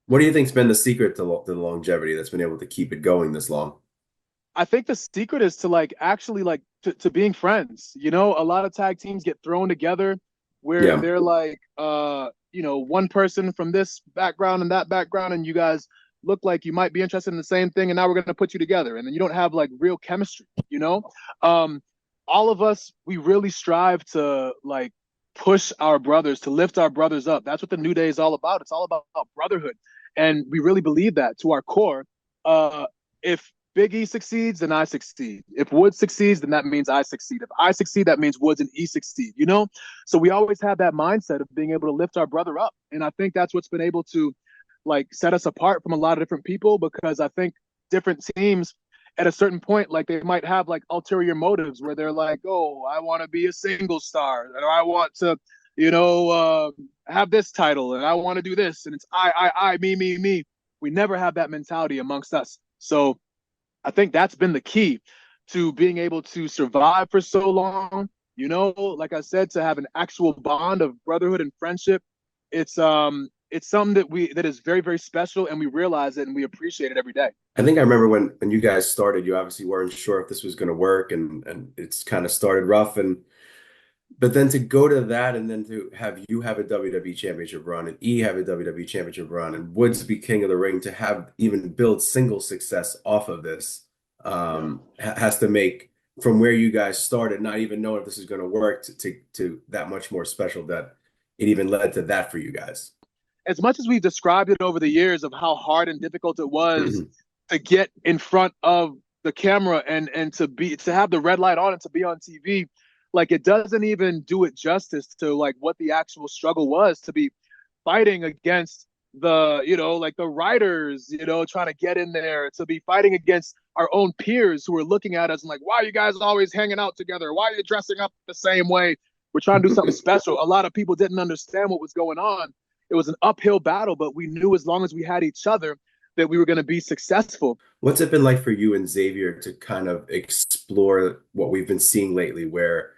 What do you think's been the secret to the longevity that's been able to keep it going this long? I think the secret is to like actually like to being friends. You know, a lot of tag teams get thrown together where Yeah. they're like one person from this background and that background, and you guys look like you might be interested in the same thing, and now we're gonna put you together, and then you don't have like real chemistry, you know? Um all of us, we really strive to like push our brothers, to lift our brothers up. That's what the New Day is all about. It's all about brotherhood. And we really believe that to our core. If Big E succeeds, then I succeed. If Woods succeeds, then that means I succeed. If I succeed, that means Woods and E succeed, you know? So we always have that mindset of being able to lift our brother up. And I think that's what's been able to like set us apart from a lot of different people, because I think different teams at a certain point, like they might have like ulterior motives where they're like, oh, I want to be a single star, or I want to, have this title, and I want to do this, and it's me. We never have that mentality amongst us. So I think that's been the key to being able to survive for so long. You know, like I said, to have an actual bond of brotherhood and friendship. It's something that is very, very special, and we realize it and we appreciate it every day. I think I remember when you guys started, you obviously weren't sure if this was going to work, and it's kind of started rough, and but then to go to that, and then to have you have a WWE Championship run, and E have a WWE Championship run, and Woods be King of the Ring, to have even build single success off of this, Yeah. has to make from where you guys started, not even knowing if this is going to work, to that much more special that it even led to that for you guys. As much as we've described it over the years of how hard and difficult it was to get in front of the camera and to have the red light on and to be on TV, like it doesn't even do it justice to like what the actual struggle was to be fighting against the like the writers, trying to get in there, to be fighting against our own peers who are looking at us and like, why are you guys always hanging out together? Why are you dressing up the same way? We're trying to do something special. A lot of people didn't understand what was going on. It was an uphill battle, but we knew as long as we had each other that we were going to be successful. What's it been like for you and Xavier to kind of explore what we've been seeing lately, where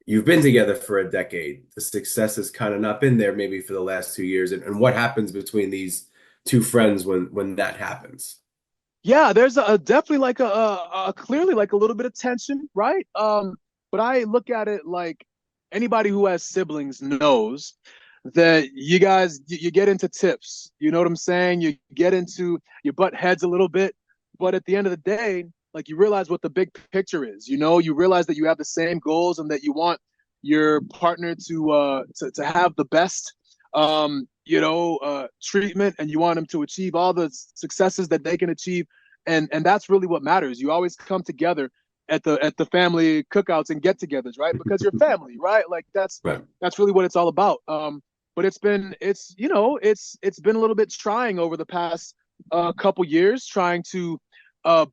you've been together for a decade? The success has kind of not been there maybe for the last 2 years, and what happens between these two friends when that happens? Yeah, there's a definitely like a clearly like a little bit of tension, right? But I look at it like anybody who has siblings knows that you guys you get into tips. You know what I'm saying? You get into you butt heads a little bit, but at the end of the day, like you realize what the big picture is. You know, you realize that you have the same goals and that you want your partner to have the best treatment, and you want them to achieve all the successes that they can achieve, and that's really what matters. You always come together at the family cookouts and get-togethers, right? Because you're family, right? Like Right. that's really what it's all about. But it's been a little bit trying over the past couple years, trying to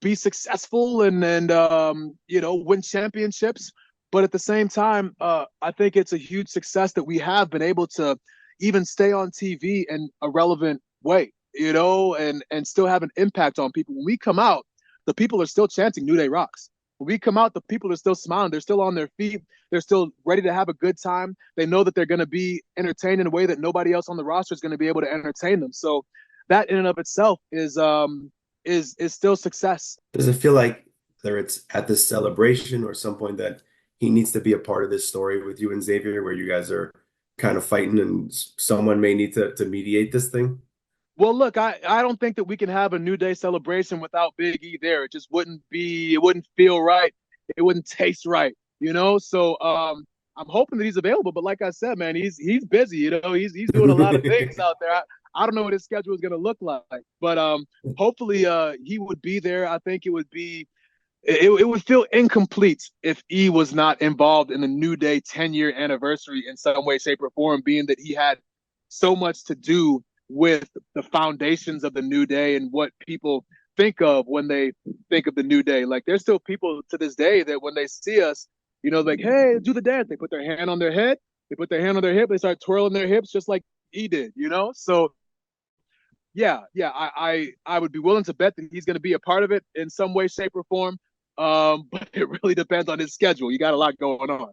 be successful and win championships. But at the same time, I think it's a huge success that we have been able to even stay on TV in a relevant way, and still have an impact on people. When we come out, the people are still chanting New Day Rocks. When we come out, the people are still smiling. They're still on their feet. They're still ready to have a good time. They know that they're going to be entertained in a way that nobody else on the roster is going to be able to entertain them. So that in and of itself is still success. Does it feel like, whether it's at this celebration or some point, that he needs to be a part of this story with you and Xavier, where you guys are kind of fighting, and someone may need to mediate this thing? Well, look, I don't think that we can have a New Day celebration without Big E there. It wouldn't feel right. It wouldn't taste right, So I'm hoping that he's available. But like I said, man, he's busy, he's doing a lot of things out there. I don't know what his schedule is gonna look like. But hopefully he would be there. I think it would feel incomplete if E was not involved in the New Day 10-year anniversary in some way, shape, or form, being that he had so much to do with the foundations of the New Day and what people think of when they think of the New Day. Like there's still people to this day that when they see us, like, hey, do the dance. They put their hand on their head, they put their hand on their hip, they start twirling their hips just like he did. So yeah, I would be willing to bet that he's going to be a part of it in some way, shape, or form. But it really depends on his schedule. You got a lot going on.